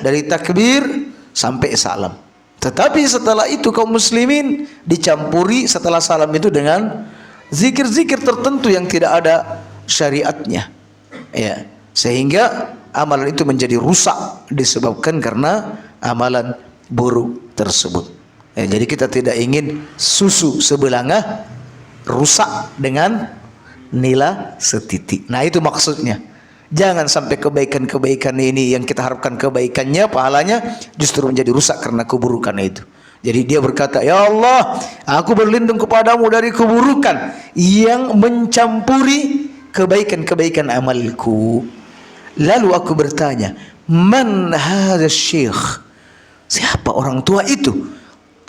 S1: dari takbir sampai salam, tetapi setelah itu kaum muslimin dicampuri setelah salam itu dengan zikir-zikir tertentu yang tidak ada syariatnya, ya, sehingga amalan itu menjadi rusak disebabkan karena amalan buruk tersebut. Ya, jadi kita tidak ingin susu sebelangah rusak dengan nila setitik. Nah, itu maksudnya. Jangan sampai kebaikan-kebaikan ini yang kita harapkan kebaikannya, pahalanya justru menjadi rusak karena keburukan itu. Jadi dia berkata, ya Allah, aku berlindung kepadamu dari keburukan yang mencampuri kebaikan-kebaikan amalku. Lalu aku bertanya, man hadha syekh? Siapa orang tua itu?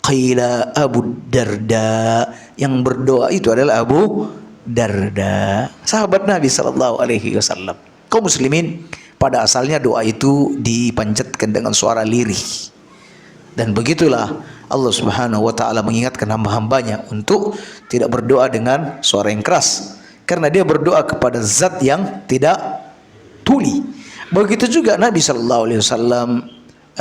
S1: Qila Abu Darda. Yang berdoa itu adalah Abu Darda, sahabat Nabi sallallahu alaihi wasallam. Kaum muslimin, pada asalnya doa itu dipanjatkan dengan suara lirih. Dan begitulah Allah Subhanahu wa taala mengingatkan hamba-hambanya untuk tidak berdoa dengan suara yang keras, karena dia berdoa kepada zat yang tidak tuli. Begitu juga Nabi sallallahu alaihi wasallam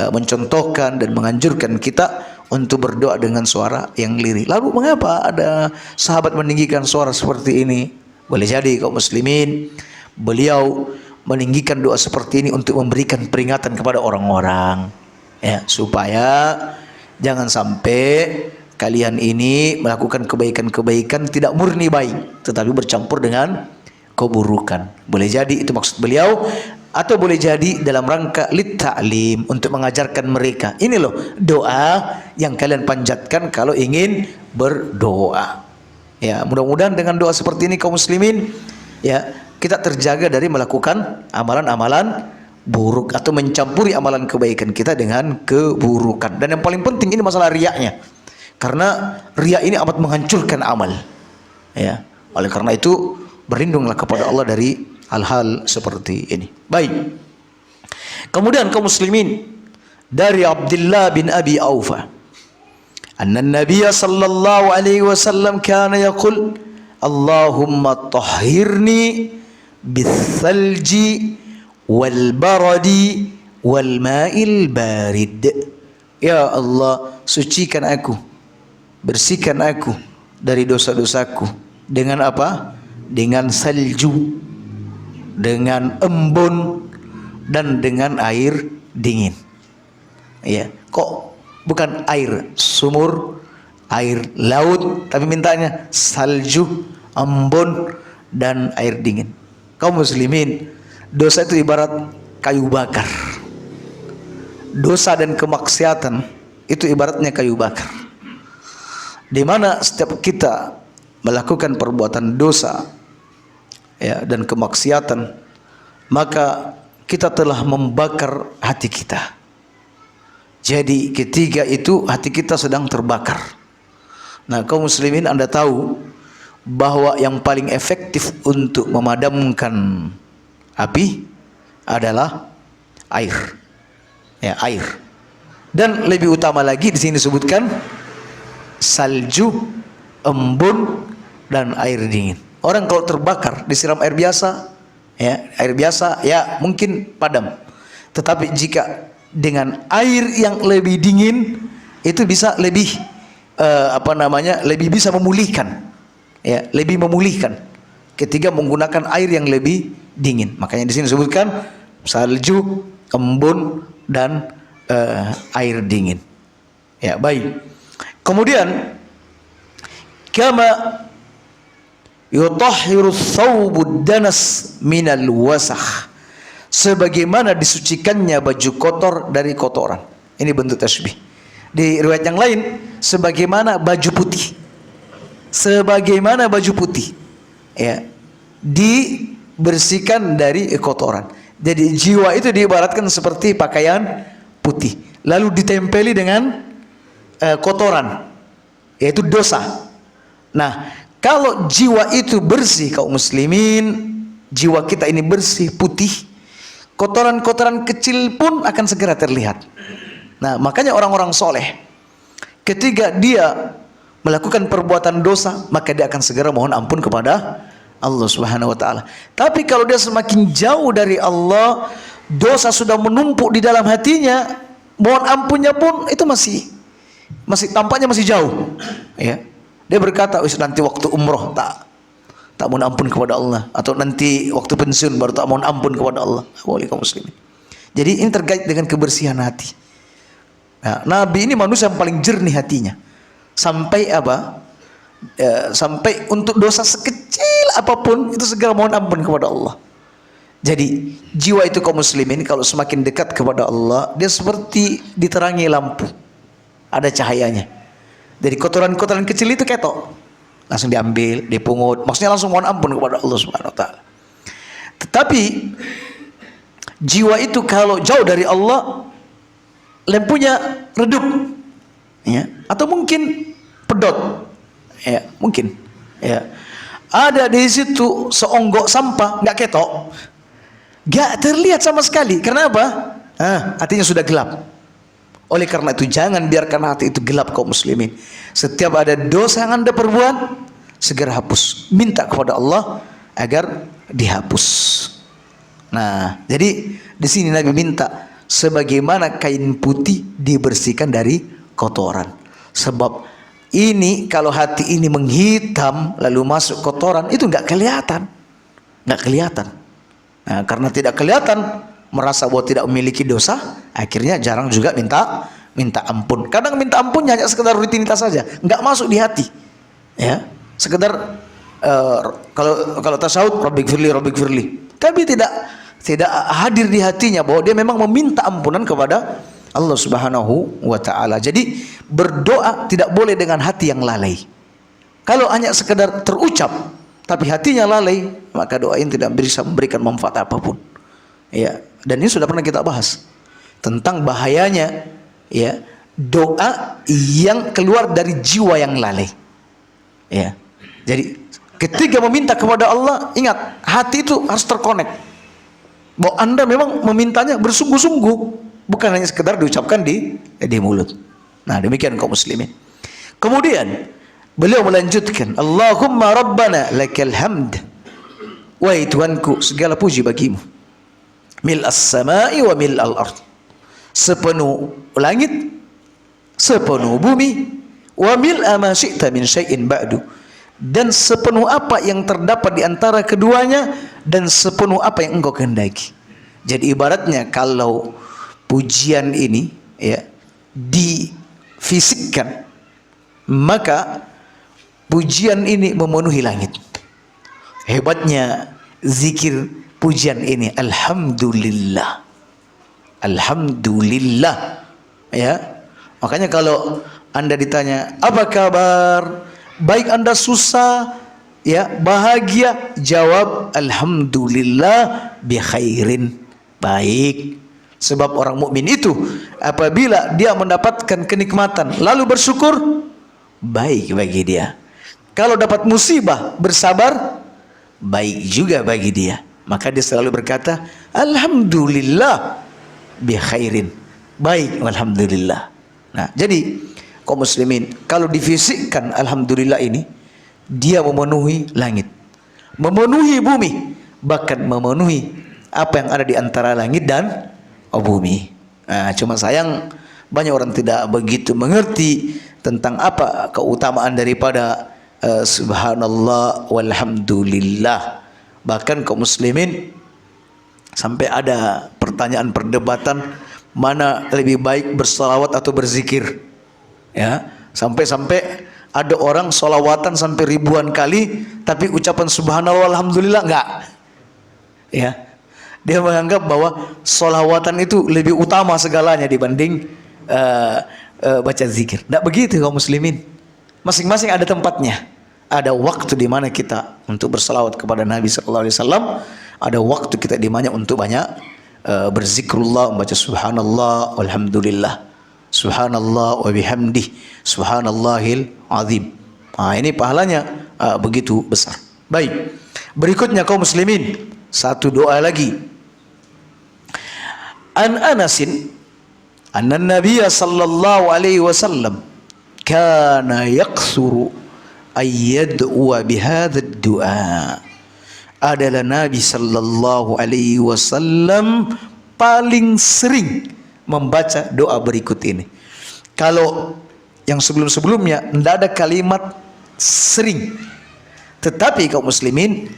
S1: mencontohkan dan menganjurkan kita untuk berdoa dengan suara yang lirih. Lalu mengapa ada sahabat meninggikan suara seperti ini? Boleh jadi kaum muslimin, beliau meninggikan doa seperti ini untuk memberikan peringatan kepada orang-orang, ya, supaya jangan sampai kalian ini melakukan kebaikan-kebaikan tidak murni baik, tetapi bercampur dengan keburukan. Boleh jadi itu maksud beliau, atau boleh jadi dalam rangka lit ta'lim, untuk mengajarkan mereka. Ini loh doa yang kalian panjatkan kalau ingin berdoa. Ya, mudah-mudahan dengan doa seperti ini kaum muslimin, ya, kita terjaga dari melakukan amalan-amalan buruk atau mencampuri amalan kebaikan kita dengan keburukan. Dan yang paling penting ini masalah riaknya, karena riak ini amat menghancurkan amal. Ya, oleh karena itu berlindunglah kepada Allah dari hal-hal seperti ini. Baik. Kemudian kaum muslimin, dari Abdullah bin Abi Aufa, anna Nabiy sallallahu alaihi wasallam kana yaqul, Allahumma tahhirni bithalji wal baradi wal ma'il barid. Ya Allah, sucikan aku, bersihkan aku dari dosa-dosaku dengan apa? Dengan salju, dengan embun, dan dengan air dingin. Ya, kok bukan air sumur, air laut, tapi mintanya salju, embun, dan air dingin. Kaum muslimin, dosa itu ibarat kayu bakar. Dosa dan kemaksiatan itu ibaratnya kayu bakar, di mana setiap kita melakukan perbuatan dosa, ya, dan kemaksiatan, maka kita telah membakar hati kita. Jadi ketiga itu hati kita sedang terbakar. Nah, kaum muslimin, Anda tahu bahwa yang paling efektif untuk memadamkan api adalah air. Ya, air. Dan lebih utama lagi di sini disebutkan salju, embun, dan air dingin. Orang kalau terbakar disiram air biasa, ya, air biasa ya mungkin padam. Tetapi jika dengan air yang lebih dingin, itu bisa lebih lebih bisa memulihkan, ya, lebih memulihkan ketika menggunakan air yang lebih dingin. Makanya di sini disebutkan salju, embun, dan air dingin. Ya, baik. Kemudian kama yutahhiru thawbud danas minal wasakh, sebagaimana disucikannya baju kotor dari kotoran. Ini bentuk tasbih. Di riwayat yang lain, sebagaimana baju putih, sebagaimana baju putih, ya, dibersihkan dari kotoran. Jadi jiwa itu diibaratkan seperti pakaian putih, lalu ditempeli dengan kotoran, yaitu dosa. Nah, kalau jiwa itu bersih, kaum muslimin, jiwa kita ini bersih, putih, kotoran-kotoran kecil pun akan segera terlihat. Nah, makanya orang-orang soleh, ketika dia melakukan perbuatan dosa, maka dia akan segera mohon ampun kepada Allah Subhanahu wa taala. Tapi kalau dia semakin jauh dari Allah, dosa sudah menumpuk di dalam hatinya, mohon ampunnya pun itu masih tampaknya masih jauh. Ya. Dia berkata, "Wis nanti waktu umroh tak mohon ampun kepada Allah, atau nanti waktu pensiun baru tak mohon ampun kepada Allah." Boleh kaum muslimin. Jadi ini terkait dengan kebersihan hati. Nah, Nabi ini manusia yang paling jernih hatinya. Sampai apa? Sampai untuk dosa sekecil apapun itu segera mohon ampun kepada Allah. Jadi jiwa itu kaum muslimin kalau semakin dekat kepada Allah, dia seperti diterangi lampu, ada cahayanya. Dari kotoran-kotoran kecil itu ketok, langsung diambil, dipungut, maksudnya langsung mohon ampun kepada Allah Subhanahu wa taala. Tetapi jiwa itu kalau jauh dari Allah, lampunya redup, ya, atau mungkin pedot, ya, mungkin, ya, ada di situ seonggok sampah nggak ketok, nggak terlihat sama sekali. Karena apa? Hatinya sudah gelap. Oleh karena itu jangan biarkan hati itu gelap kaum muslimin. Setiap ada dosa yang Anda perbuat, segera hapus, minta kepada Allah agar dihapus. Nah, jadi di sini Nabi minta sebagaimana kain putih dibersihkan dari kotoran. Sebab ini kalau hati ini menghitam lalu masuk kotoran, itu nggak kelihatan, nggak kelihatan. Nah, karena tidak kelihatan, merasa bahwa tidak memiliki dosa, akhirnya jarang juga minta ampun. Kadang minta ampunnya hanya sekedar rutinitas saja, nggak masuk di hati, ya, sekedar kalau tasawuf Rabbighfirli, tapi tidak hadir di hatinya bahwa dia memang meminta ampunan kepada Allah Subhanahu wa taala. Jadi berdoa tidak boleh dengan hati yang lalai. Kalau hanya sekedar terucap tapi hatinya lalai, maka doa ini tidak bisa memberikan manfaat apapun. Ya, dan ini sudah pernah kita bahas tentang bahayanya, ya, doa yang keluar dari jiwa yang lalai. Ya. Jadi Ketika meminta kepada Allah, ingat, hati itu harus terkonek. Bahwa Anda memang memintanya bersungguh-sungguh, bukan hanya sekedar diucapkan di mulut. Nah, demikian kaum muslimin. Kemudian beliau melanjutkan, Allahumma rabbana lakal hamd. Wahai Tuhanku, segala puji bagimu. Mil as-sama'i wa mil al-ard. Sepenuh langit, sepenuh bumi, wa mil ma syi'ta min syai'in ba'du. Dan sepenuh apa yang terdapat di antara keduanya, dan sepenuh apa yang engkau kehendaki. Jadi ibaratnya kalau pujian ini ya difisikkan, maka pujian ini memenuhi langit. Hebatnya zikir pujian ini, alhamdulillah. Alhamdulillah. Ya. Makanya kalau Anda ditanya, apa kabar? Baik Anda susah, ya, bahagia, jawab alhamdulillah bi khairin. Baik. Sebab orang mukmin itu apabila dia mendapatkan kenikmatan lalu bersyukur, baik bagi dia. Kalau dapat musibah bersabar, baik juga bagi dia. Maka dia selalu berkata alhamdulillah bi khairin. Baik, alhamdulillah. Nah, jadi kaum muslimin, kalau difisikkan alhamdulillah ini, dia memenuhi langit, memenuhi bumi, bahkan memenuhi apa yang ada di antara langit dan bumi. Nah, cuma sayang banyak orang tidak begitu mengerti tentang apa keutamaan daripada subhanallah walhamdulillah. Bahkan kaum muslimin sampai ada pertanyaan perdebatan, mana lebih baik bersalawat atau berzikir. Ya, sampai ada orang solawatan sampai ribuan kali, tapi ucapan subhanallah alhamdulillah enggak. Ya, dia menganggap bahwa solawatan itu lebih utama segalanya dibanding baca zikir. Tidak begitu kaum muslimin. Masing-masing ada tempatnya. Ada waktu di mana kita untuk bersalawat kepada Nabi Sallallahu Alaihi Wasallam. Ada waktu kita di mana untuk banyak berzikrullah, membaca subhanallah walhamdulillah. Subhanallah wa bihamdih, subhanallahil azim. Nah, ini pahalanya begitu besar. Baik. Berikutnya kaum muslimin, satu doa lagi. An Anasin anna Nabiy sallallahu alaihi wasallam kana yaksuru ayyad'u bihadha ad-du'a. Adalah Nabi sallallahu alaihi wasallam paling sering membaca doa berikut ini. Kalau yang sebelum-sebelumnya tidak ada kalimat sering, tetapi kaum muslimin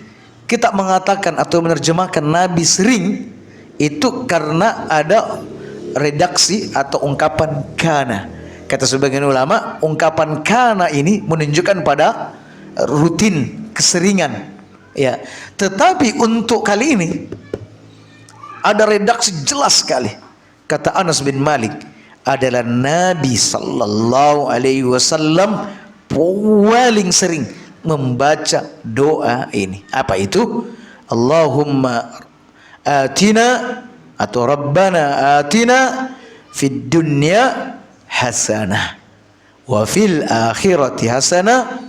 S1: kita mengatakan atau menerjemahkan Nabi sering itu karena ada redaksi atau ungkapan kana. Kata sebagian ulama, ungkapan kana ini menunjukkan pada rutin, keseringan. Ya, tetapi untuk kali ini ada redaksi jelas sekali. Kata Anas bin Malik, adalah Nabi sallallahu alaihi wasallam paling sering membaca doa ini. Apa itu? Allahumma atina atau Rabbana atina fid dunya hasanah wa fil akhirati hasanah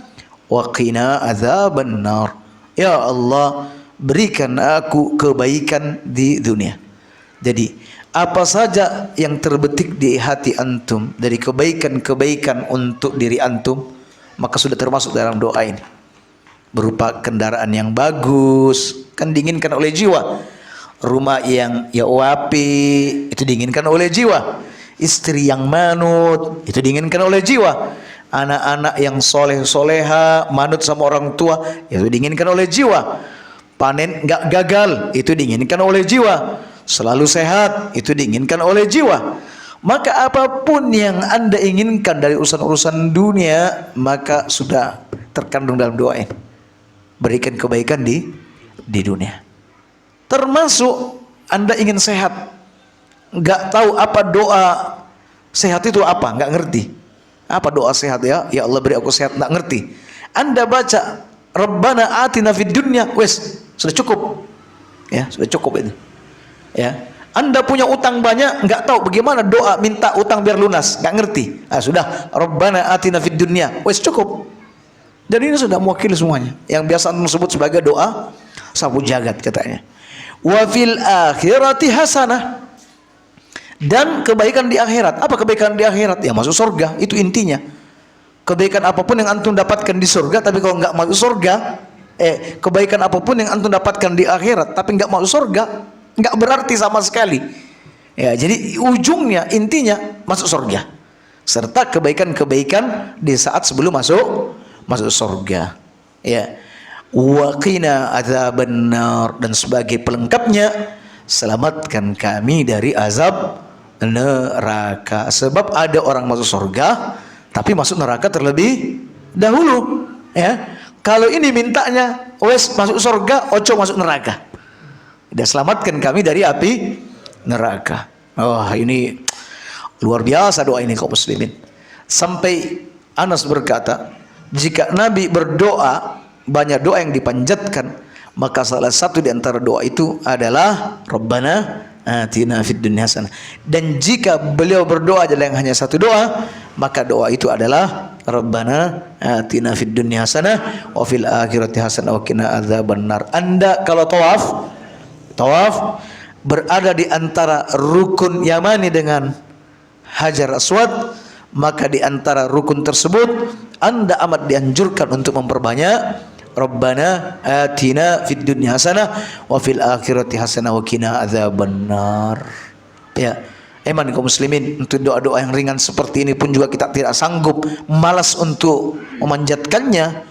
S1: wa qina adzaban nar. Ya Allah, berikan aku kebaikan di dunia. Jadi apa saja yang terbetik di hati antum dari kebaikan-kebaikan untuk diri antum, maka sudah termasuk dalam doa ini. Berupa kendaraan yang bagus, kan diinginkan oleh jiwa. Rumah yang ya wapi, itu diinginkan oleh jiwa. Istri yang manut, itu diinginkan oleh jiwa. Anak-anak yang soleh-soleha, manut sama orang tua, itu diinginkan oleh jiwa. Panen enggak gagal, itu diinginkan oleh jiwa. Selalu sehat, itu diinginkan oleh jiwa. Maka apapun yang Anda inginkan dari urusan-urusan dunia, maka sudah terkandung dalam doa ini. Berikan kebaikan di dunia. Termasuk Anda ingin sehat, nggak tahu apa doa sehat itu apa, nggak ngerti. Apa doa sehat ya? Ya Allah beri aku sehat, nggak ngerti. Anda baca Rabbana atina fid dunya, wes sudah cukup. Ya, sudah cukup itu. Ya, Anda punya utang banyak, nggak tahu bagaimana doa minta utang biar lunas, nggak ngerti. Sudah, Rabbana atina fid dunya, wes cukup. Jadi ini sudah mewakili semuanya. Yang biasa antum sebut sebagai doa sapu jagat katanya. Wa fil akhirati hasanah. Dan kebaikan di akhirat. Apa kebaikan di akhirat? Ya masuk surga, itu intinya. Kebaikan apapun yang antum dapatkan di surga, tapi kalau nggak masuk surga, kebaikan apapun yang antum dapatkan di akhirat, tapi nggak masuk surga, nggak berarti sama sekali. Ya, jadi ujungnya, intinya masuk surga. Serta kebaikan-kebaikan di saat sebelum masuk surga. Ya. Wa qina adzabannar, dan sebagai pelengkapnya, selamatkan kami dari azab neraka. Sebab ada orang masuk surga tapi masuk neraka terlebih dahulu, ya. Kalau ini mintanya wes masuk surga, ojo masuk neraka. Dan selamatkan kami dari api neraka. Oh, ini luar biasa doa ini kaum muslimin. Sampai Anas berkata, jika Nabi berdoa, banyak doa yang dipanjatkan, maka salah satu di antara doa itu adalah Rabbana atina fid dunya hasanah. Dan jika beliau berdoa adalah yang hanya satu doa, maka doa itu adalah Rabbana atina fid dunya hasanah wa fil akhirati hasanah wa qina adzabannar. Anda kalau tawaf berada di antara rukun Yamani dengan Hajar Aswad, maka di antara rukun tersebut Anda amat dianjurkan untuk memperbanyak Rabbana atina fid dunya hasanah wa fil akhirati hasanah wa qina adzabannar. Ya, kaum muslimin, untuk doa-doa yang ringan seperti ini pun juga kita tidak sanggup, malas untuk memanjatkannya.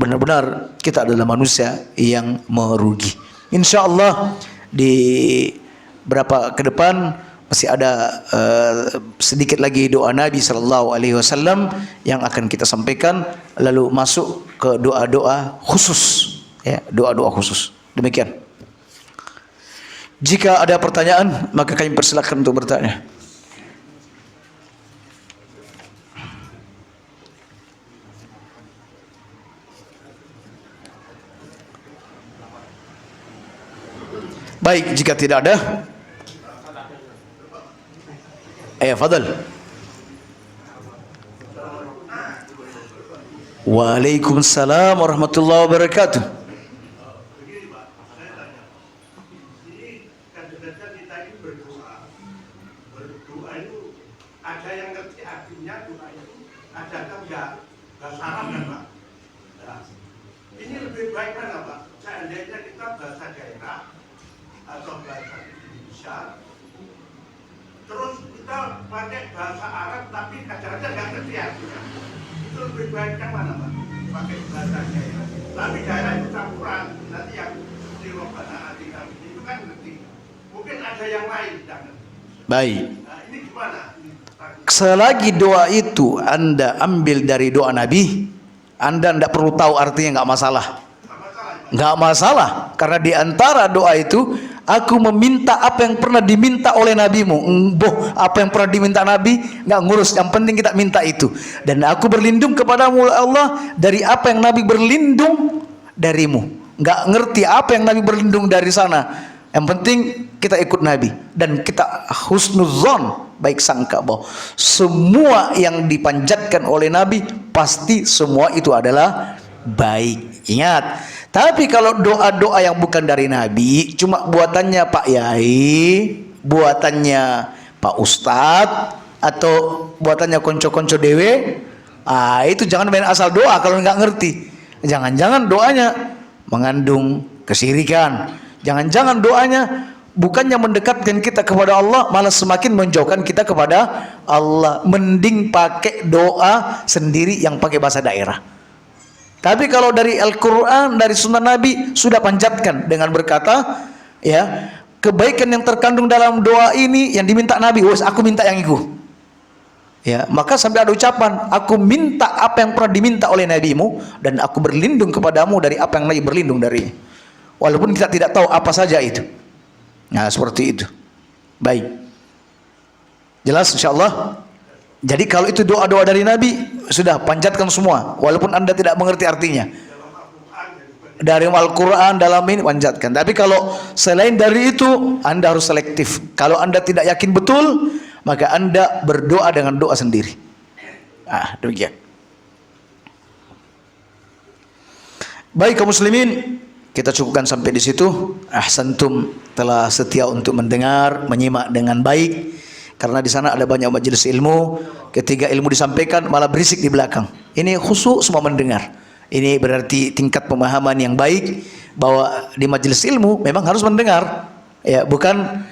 S1: Benar-benar kita adalah manusia yang merugi. Insyaallah di berapa ke depan masih ada sedikit lagi doa Nabi sallallahu alaihi wasallam yang akan kita sampaikan, lalu masuk ke doa-doa khusus, ya, doa-doa khusus. Demikian. Jika ada pertanyaan, maka kami persilakan untuk bertanya. Baik, jika tidak ada, fadal. Waalaikumsalam warahmatullahi wabarakatuh.
S2: Begini Pak, saya tanya, ini kadang-kadang kita ini berdoa itu ada yang ngerti artinya doa itu, ada yang enggak Arab kan Pak. Nah, ini lebih baik mana Pak? Seandainya kita bahasa daerah atau bahasa Indonesia, terus kita pakai bahasa Arab tapi kadang-kadang nggak ngerti artinya. Itu lebih baik yang mana Pak? Pakai bahasa daerah. Tapi daerah itu campuran. Nanti yang di Rabbana atina itu kan ngerti. Mungkin ada yang lain tidak ngerti.
S1: Baik.
S2: Nah, ini gimana?
S1: Selagi doa itu Anda ambil dari doa Nabi, Anda tidak perlu tahu artinya, nggak masalah. Nggak masalah, karena di antara doa itu, aku meminta apa yang pernah diminta oleh nabimu. Boh, apa yang pernah diminta Nabi nggak ngurus, yang penting kita minta itu. Dan aku berlindung kepadamu Allah dari apa yang Nabi berlindung darimu. Nggak ngerti apa yang Nabi berlindung dari sana, yang penting kita ikut Nabi dan kita husnuzon, baik sangka bahwa semua yang dipanjatkan oleh Nabi pasti semua itu adalah baik. Ingat, tapi kalau doa-doa yang bukan dari Nabi, cuma buatannya Pak Yai, buatannya Pak Ustadz, atau buatannya konco-konco dewe, itu jangan main asal doa kalau nggak ngerti. Jangan-jangan doanya mengandung kesyirikan. Jangan-jangan doanya bukannya mendekatkan kita kepada Allah, malah semakin menjauhkan kita kepada Allah. Mending pakai doa sendiri yang pakai bahasa daerah. Tapi kalau dari Al-Quran, dari Sunnah Nabi, sudah panjatkan dengan berkata, ya, kebaikan yang terkandung dalam doa ini yang diminta Nabi, wes aku minta yang itu. Ya, maka sampai ada ucapan, aku minta apa yang pernah diminta oleh Nabimu, dan aku berlindung kepadamu dari apa yang Nabi berlindung dari. Walaupun kita tidak tahu apa saja itu. Nah, seperti itu. Baik. Jelas insyaallah. Jadi kalau itu doa-doa dari Nabi, sudah panjatkan semua, walaupun Anda tidak mengerti artinya. Dari Al-Quran, dalam ini panjatkan. Tapi kalau selain dari itu, Anda harus selektif. Kalau Anda tidak yakin betul, maka Anda berdoa dengan doa sendiri. Demikian. Baik kaum muslimin, kita cukupkan sampai di situ. Ahsantum, telah setia untuk mendengar, menyimak dengan baik. Karena di sana ada banyak majelis ilmu. Ketika ilmu disampaikan malah berisik di belakang. Ini khusyuk semua mendengar. Ini berarti tingkat pemahaman yang baik bahwa di majelis ilmu memang harus mendengar, ya, bukan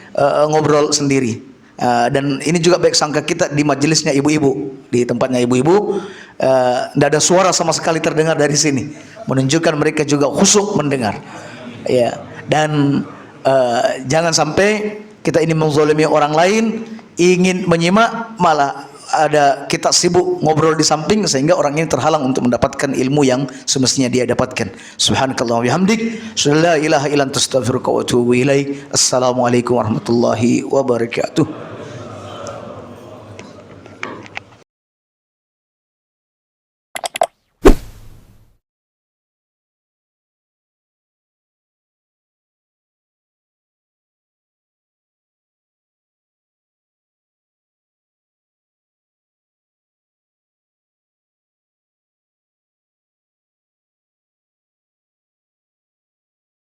S1: ngobrol sendiri. Dan ini juga baik sangka kita di majelisnya ibu-ibu, di tempatnya ibu-ibu, tidak ada suara sama sekali terdengar dari sini, menunjukkan mereka juga khusyuk mendengar, ya. Dan jangan sampai kita ini menzalimi orang lain, ingin menyimak malah ada kita sibuk ngobrol di samping sehingga orang ini terhalang untuk mendapatkan ilmu yang semestinya dia dapatkan. Subhanakallah wa bihamdik, la ilaha illa anta astaghfiruka wa atubu ilaik. Assalamualaikum warahmatullahi wabarakatuh.